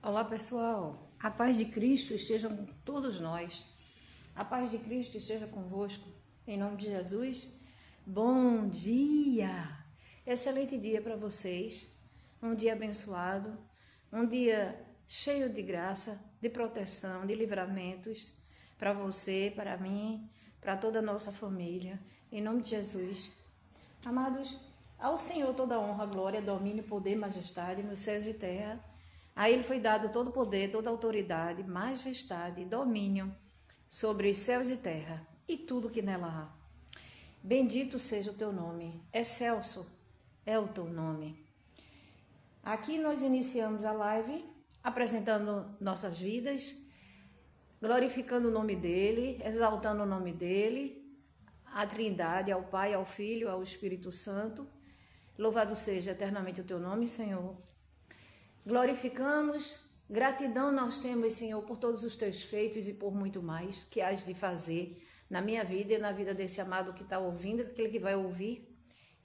Olá pessoal, a paz de Cristo esteja com todos nós, a paz de Cristo esteja convosco, em nome de Jesus. Bom dia, excelente dia para vocês, um dia abençoado, um dia cheio de graça, de proteção, de livramentos para você, para mim, para toda a nossa família, em nome de Jesus. Amados, ao Senhor toda honra, glória, domínio, poder, majestade nos céus e terra. A Ele foi dado todo poder, toda autoridade, majestade e domínio sobre os céus e terra e tudo que nela há. Bendito seja o teu nome, excelso é o teu nome. Aqui nós iniciamos a live apresentando nossas vidas, glorificando o nome dEle, exaltando o nome dEle, a Trindade, ao Pai, ao Filho, ao Espírito Santo. Louvado seja eternamente o teu nome, Senhor. Glorificamos, gratidão nós temos, Senhor, por todos os teus feitos e por muito mais que hás de fazer na minha vida e na vida desse amado que está ouvindo, aquele que vai ouvir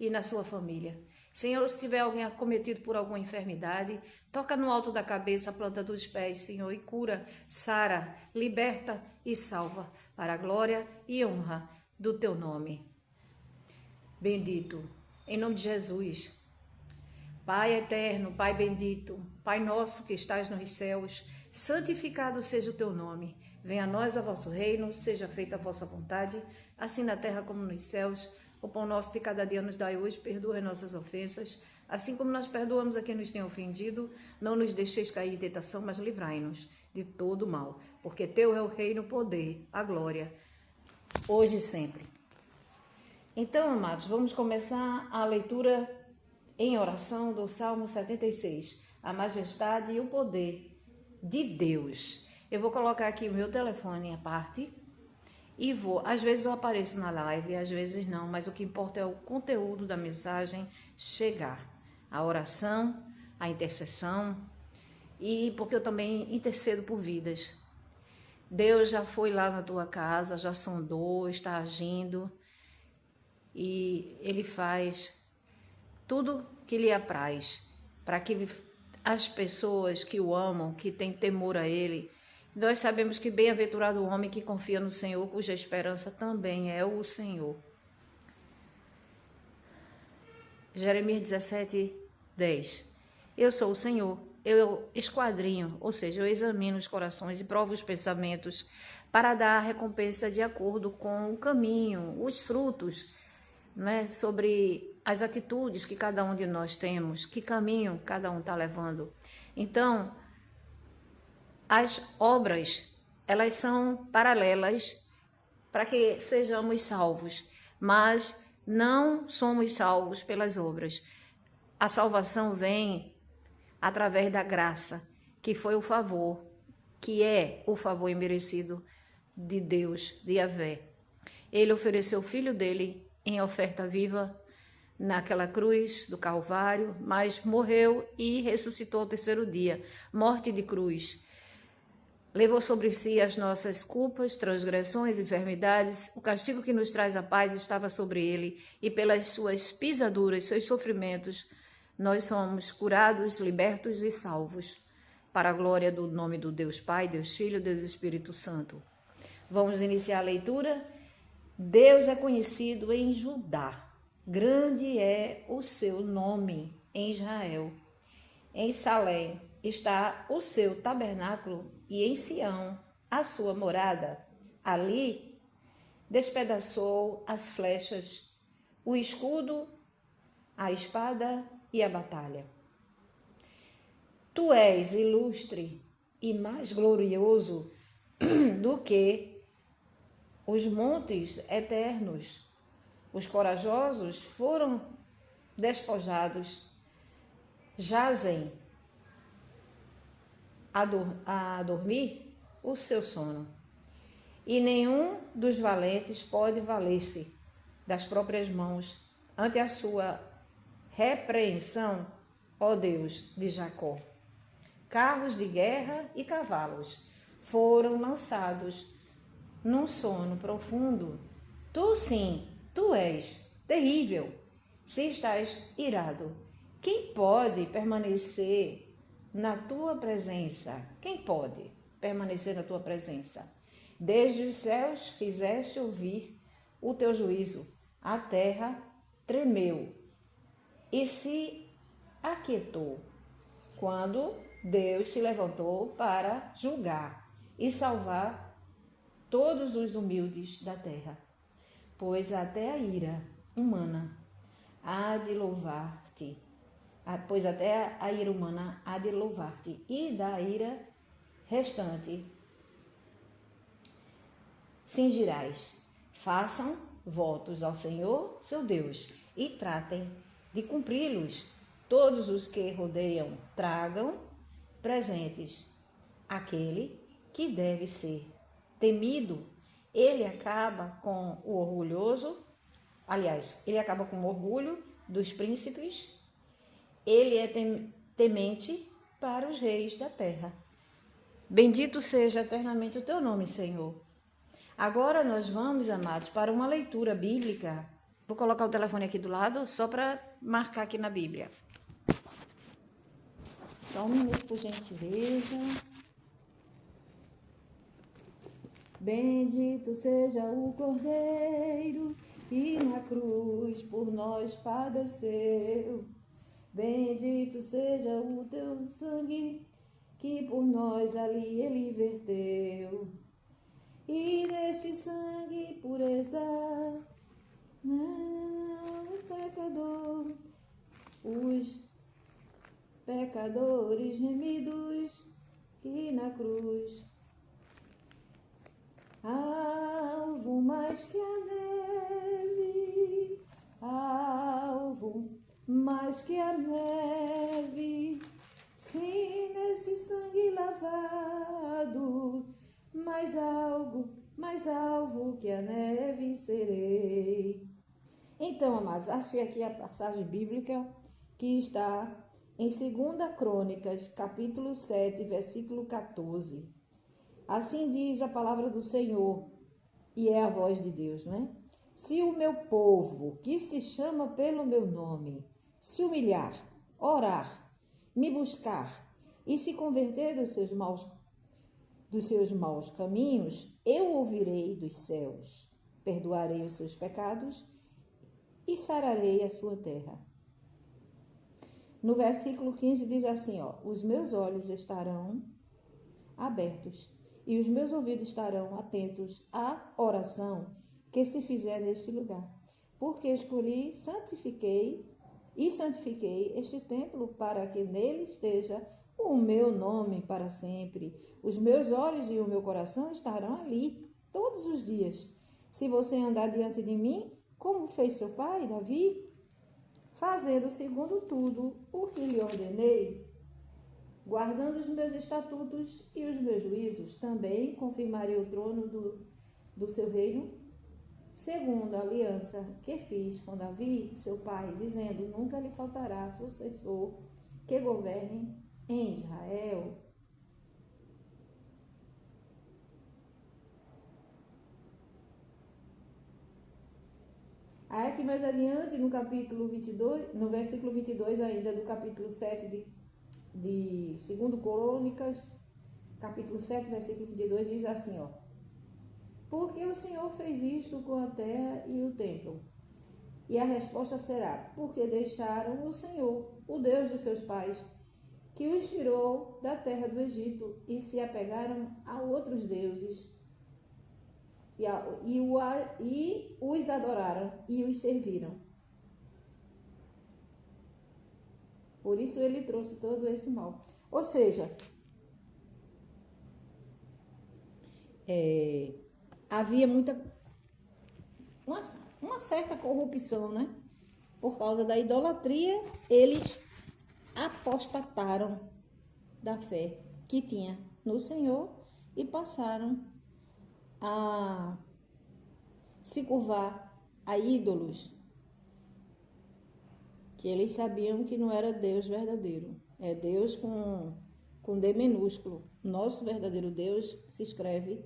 e na sua família. Senhor, se tiver alguém acometido por alguma enfermidade, toca no alto da cabeça, a planta dos pés, Senhor, e cura, sara, liberta e salva, para a glória e honra do teu nome. Bendito, em nome de Jesus. Pai eterno, Pai bendito, Pai nosso que estás nos céus, santificado seja o teu nome. Venha a nós a vosso reino, seja feita a vossa vontade, assim na terra como nos céus. O pão nosso de cada dia nos dai hoje, perdoa as nossas ofensas, assim como nós perdoamos a quem nos tem ofendido. Não nos deixeis cair em tentação, mas livrai-nos de todo mal, porque teu é o reino, o poder, a glória, hoje e sempre. Então, amados, vamos começar a leitura em oração do Salmo 76, a majestade e o poder de Deus. Eu vou colocar aqui o meu telefone à parte e às vezes eu apareço na live, às vezes não, mas o que importa é o conteúdo da mensagem chegar. A oração, a intercessão e porque eu também intercedo por vidas. Deus já foi lá na tua casa, já sondou, está agindo e Ele faz tudo que lhe apraz, para que as pessoas que o amam, que têm temor a Ele, nós sabemos que bem-aventurado o homem que confia no Senhor, cuja esperança também é o Senhor. Jeremias 17, 10. Eu sou o Senhor, eu esquadrinho, ou seja, eu examino os corações e provo os pensamentos para dar a recompensa de acordo com o caminho, os frutos, né, sobre as atitudes que cada um de nós temos, que caminho cada um está levando. Então, as obras, elas são paralelas para que sejamos salvos, mas não somos salvos pelas obras. A salvação vem através da graça, que foi o favor, que é o favor imerecido de Deus, de Yahvé. Ele ofereceu o Filho dele em oferta viva naquela cruz do Calvário, mas morreu e ressuscitou ao terceiro dia, morte de cruz. Levou sobre si as nossas culpas, transgressões, enfermidades. O castigo que nos traz a paz estava sobre ele, e pelas suas pisaduras, seus sofrimentos, nós somos curados, libertos e salvos, para a glória do nome do Deus Pai, Deus Filho, Deus Espírito Santo. Vamos iniciar a leitura. Deus é conhecido em Judá, grande é o seu nome em Israel. Em Salém está o seu tabernáculo e em Sião a sua morada. Ali despedaçou as flechas, o escudo, a espada e a batalha. Tu és ilustre e mais glorioso do que os montes eternos. Os corajosos foram despojados, jazem a dormir o seu sono. E nenhum dos valentes pode valer-se das próprias mãos ante a sua repreensão, ó Deus de Jacó. Carros de guerra e cavalos foram lançados num sono profundo. Tu sim, tu és terrível, se estás irado. Quem pode permanecer na tua presença. Quem pode permanecer na tua presença? Desde os céus fizeste ouvir o teu juízo, a terra tremeu e se aquietou, quando Deus se levantou para julgar e salvar todos os humildes da terra. Pois até a ira humana há de louvar-te, pois até a ira humana há de louvar-te, e da ira restante cingirás. Façam votos ao Senhor, seu Deus, e tratem de cumpri-los. Todos os que rodeiam tragam presentes. Aquele que deve ser temido, ele acaba com o orgulhoso, aliás, ele acaba com o orgulho dos príncipes, ele é temente para os reis da terra. Bendito seja eternamente o teu nome, Senhor. Agora nós vamos, amados, para uma leitura bíblica. Vou colocar o telefone aqui do lado, só para marcar aqui na Bíblia. Só um minuto, por gentileza. Bendito seja o Cordeiro que na cruz por nós padeceu. Bendito seja o teu sangue que por nós ali ele verteu. E neste sangue pureza, os pecadores remidos que na cruz, alvo mais que a neve, alvo mais que a neve, sim, nesse sangue lavado, mais alvo que a neve serei. Então, amados, achei aqui a passagem bíblica que está em 2 Crônicas, capítulo 7, versículo 14. Assim diz a palavra do Senhor, e é a voz de Deus, não é? Se o meu povo, que se chama pelo meu nome, se humilhar, orar, me buscar e se converter dos seus maus caminhos, eu ouvirei dos céus, perdoarei os seus pecados e sararei a sua terra. No versículo 15 diz assim, os meus olhos estarão abertos e os meus ouvidos estarão atentos à oração que se fizer neste lugar, porque escolhi, santifiquei este templo para que nele esteja o meu nome para sempre. Os meus olhos e o meu coração estarão ali todos os dias. Se você andar diante de mim, como fez seu pai, Davi, fazendo segundo tudo o que lhe ordenei, guardando os meus estatutos e os meus juízos, também confirmarei o trono do seu reino, segundo a aliança que fiz com Davi, seu pai, dizendo, nunca lhe faltará sucessor que governe em Israel. Aí aqui mais adiante, no capítulo 22, no versículo 22 ainda do capítulo 7 de 2 Crônicas, capítulo 7, versículo 22, diz assim, porque o Senhor fez isto com a terra e o templo? E a resposta será, porque deixaram o Senhor, o Deus de seus pais, que os tirou da terra do Egito, e se apegaram a outros deuses, e os adoraram e os serviram. Por isso ele trouxe todo esse mal. Ou seja, havia uma certa corrupção, né? Por causa da idolatria, eles apostataram da fé que tinha no Senhor e passaram a se curvar a ídolos, que eles sabiam que não era Deus verdadeiro, é Deus com D minúsculo. Nosso verdadeiro Deus se escreve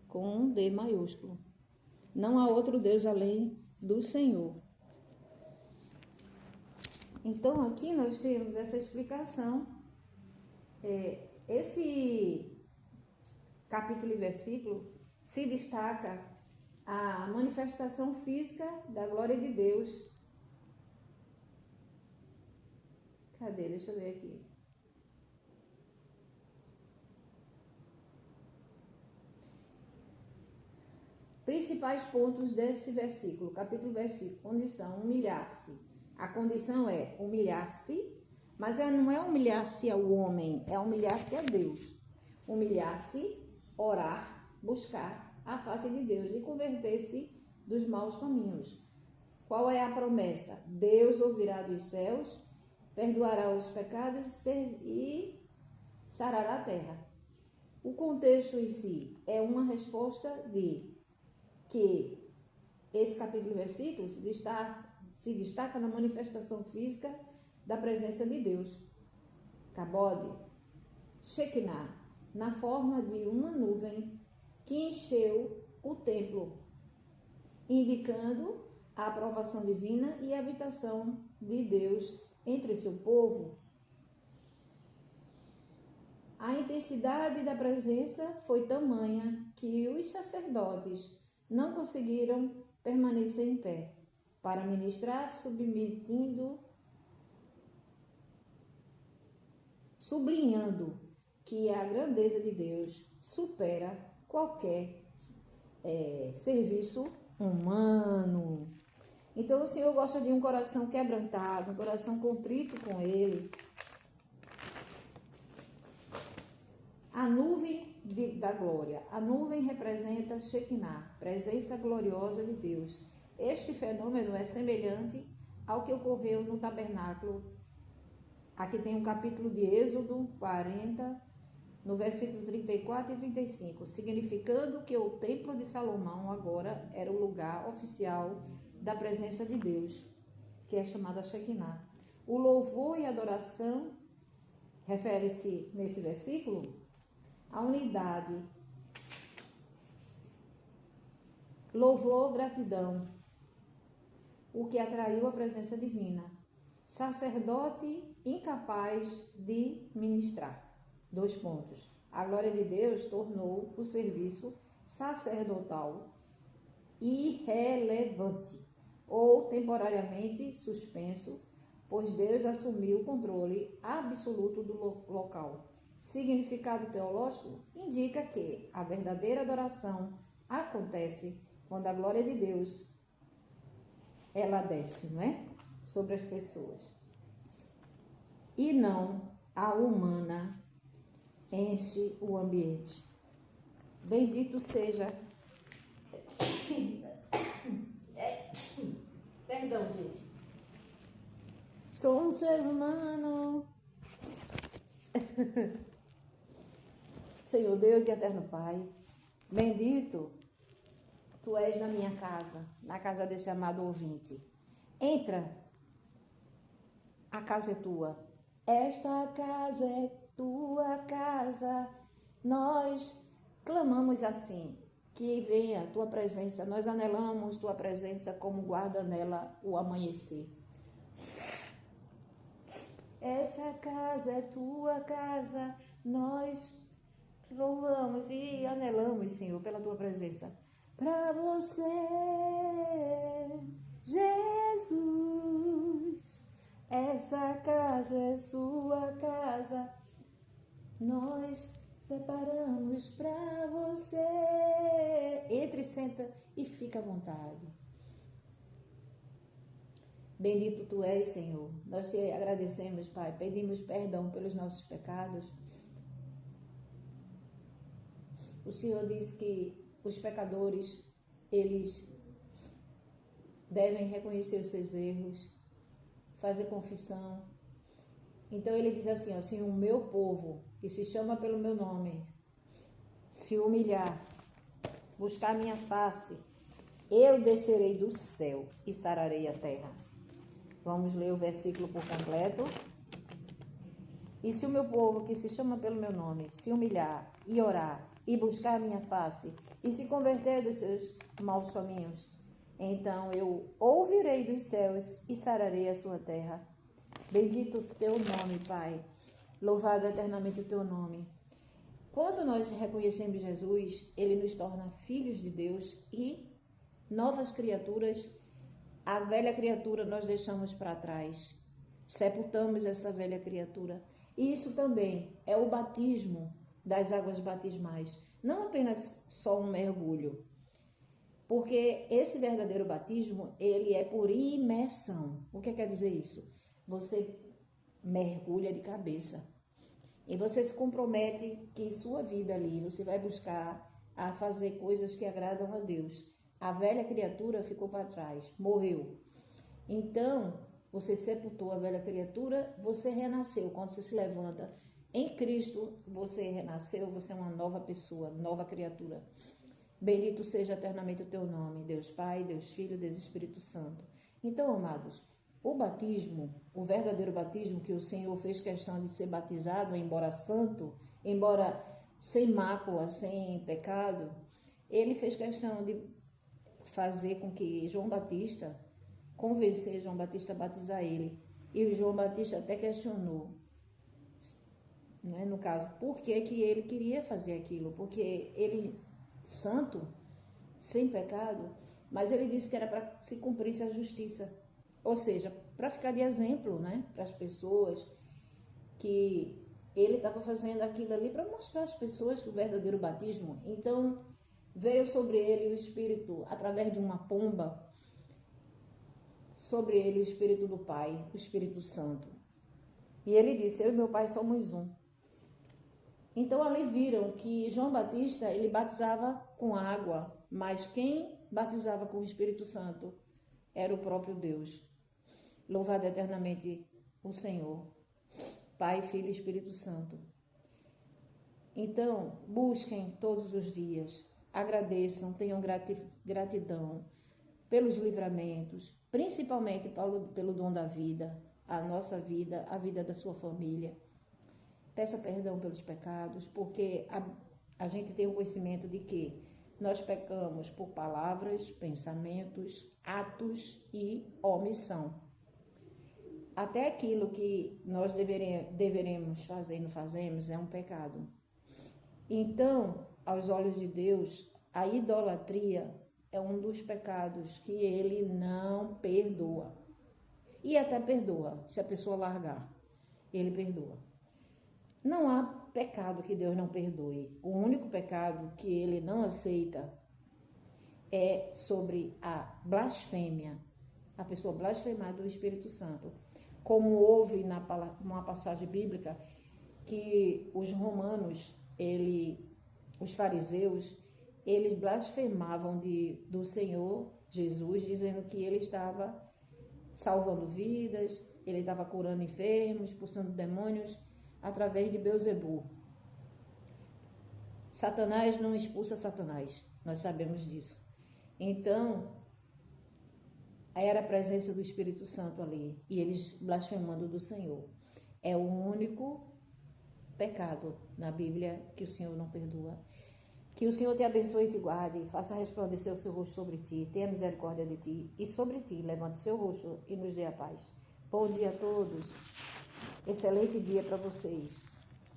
com D maiúsculo. Não há outro Deus além do Senhor. Então aqui nós temos essa explicação Esse capítulo e versículo se destaca a manifestação física da glória de Deus. Cadê? Deixa eu ver aqui. Principais pontos desse versículo, capítulo versículo, condição, humilhar-se. A condição é humilhar-se, mas não é humilhar-se ao homem, é humilhar-se a Deus. Humilhar-se, orar, buscar a face de Deus e converter-se dos maus caminhos. Qual é a promessa? Deus ouvirá dos céus, perdoará os pecados e sarará a terra. O contexto em si é uma resposta de que esse capítulo e versículo se destaca na manifestação física da presença de Deus. Kabod, Shekinah, na forma de uma nuvem que encheu o templo, indicando a aprovação divina e a habitação de Deus entre seu povo. A intensidade da presença foi tamanha que os sacerdotes não conseguiram permanecer em pé para ministrar, sublinhando que a grandeza de Deus supera qualquer serviço humano. Então o Senhor gosta de um coração quebrantado, um coração contrito com Ele. A nuvem da glória. A nuvem representa Shekinah, presença gloriosa de Deus. Este fenômeno é semelhante ao que ocorreu no tabernáculo. Aqui tem um capítulo de Êxodo 40, no versículo 34 e 35, significando que o templo de Salomão agora era o lugar oficial da presença de Deus, que é chamada Shekinah. O louvor e adoração refere-se nesse versículo à unidade, louvor, gratidão, o que atraiu a presença divina. Sacerdote incapaz de ministrar. 2 pontos. A glória de Deus tornou o serviço sacerdotal irrelevante ou temporariamente suspenso, pois Deus assumiu o controle absoluto do local. Significado teológico indica que a verdadeira adoração acontece quando a glória de Deus ela desce, não é? Sobre as pessoas. E não a humana enche o ambiente. Bendito seja. Perdão, gente. Sou um ser humano. Senhor Deus e eterno Pai, bendito Tu és na minha casa, na casa desse amado ouvinte. Entra, a casa é tua. Esta casa é tua casa. Nós clamamos assim, que venha a tua presença. Nós anelamos tua presença como guarda nela o amanhecer. Essa casa é tua casa. Nós louvamos e anelamos, Senhor, pela tua presença. Para você, Jesus, essa casa é sua casa. Nós separamos para você. Entre, senta e fica à vontade. Bendito Tu és, Senhor. Nós te agradecemos, Pai. Pedimos perdão pelos nossos pecados. O Senhor diz que os pecadores, eles devem reconhecer os seus erros, fazer confissão. Então ele diz assim, ó, se o meu povo, que se chama pelo meu nome, se humilhar, buscar minha face, eu descerei do céu e sararei a terra. Vamos ler o versículo por completo. E se o meu povo, que se chama pelo meu nome, se humilhar e orar e buscar a minha face e se converter dos seus maus caminhos, então eu ouvirei dos céus e sararei a sua terra. Bendito teu nome, Pai. Louvado eternamente o teu nome. Quando nós reconhecemos Jesus, ele nos torna filhos de Deus e novas criaturas. A velha criatura nós deixamos para trás, sepultamos essa velha criatura. E isso também é o batismo das águas batismais, não apenas só um mergulho, porque esse verdadeiro batismo, ele é por imersão. O que quer dizer isso? Você mergulha de cabeça e você se compromete que sua vida ali, você vai buscar a fazer coisas que agradam a Deus. A velha criatura ficou para trás, morreu. Então, você sepultou a velha criatura, você renasceu. Quando você se levanta em Cristo, você renasceu, você é uma nova pessoa, nova criatura. Bendito seja eternamente o teu nome, Deus Pai, Deus Filho, Deus Espírito Santo. Então, amados, o batismo, o verdadeiro batismo que o Senhor fez questão de ser batizado, embora santo, embora sem mácula, sem pecado, ele fez questão de fazer com que João Batista, convencer João Batista a batizar ele. E o João Batista até questionou, né, no caso, por que ele queria fazer aquilo? Porque ele, santo, sem pecado, mas ele disse que era para se cumprisse a justiça. Ou seja, para ficar de exemplo, né, para as pessoas, que ele estava fazendo aquilo ali para mostrar às pessoas que o verdadeiro batismo. Então, veio sobre ele o Espírito, através de uma pomba, sobre ele o Espírito do Pai, o Espírito Santo. E ele disse, eu e meu Pai somos um. Então, ali viram que João Batista, ele batizava com água, mas quem batizava com o Espírito Santo era o próprio Deus. Louvado eternamente o Senhor, Pai, Filho e Espírito Santo. Então, busquem todos os dias, agradeçam, tenham gratidão pelos livramentos, principalmente pelo dom da vida, a nossa vida, a vida da sua família. Peça perdão pelos pecados, porque a gente tem o conhecimento de que nós pecamos por palavras, pensamentos, atos e omissão. Até aquilo que nós deveremos fazer e não fazemos é um pecado. Então, aos olhos de Deus, a idolatria é um dos pecados que ele não perdoa. E até perdoa, se a pessoa largar, ele perdoa. Não há pecado que Deus não perdoe. O único pecado que ele não aceita é sobre a blasfêmia, a pessoa blasfemar do Espírito Santo. Como houve numa passagem bíblica que os romanos, os fariseus, eles blasfemavam do Senhor Jesus, dizendo que ele estava salvando vidas, ele estava curando enfermos, expulsando demônios através de Beelzebul. Satanás não expulsa Satanás, nós sabemos disso. Então, era a presença do Espírito Santo ali, e eles blasfemando do Senhor. É o único pecado na Bíblia que o Senhor não perdoa. Que o Senhor te abençoe e te guarde, faça resplandecer o seu rosto sobre ti, tenha misericórdia de ti, e sobre ti levante seu rosto e nos dê a paz. Bom dia a todos, excelente dia para vocês.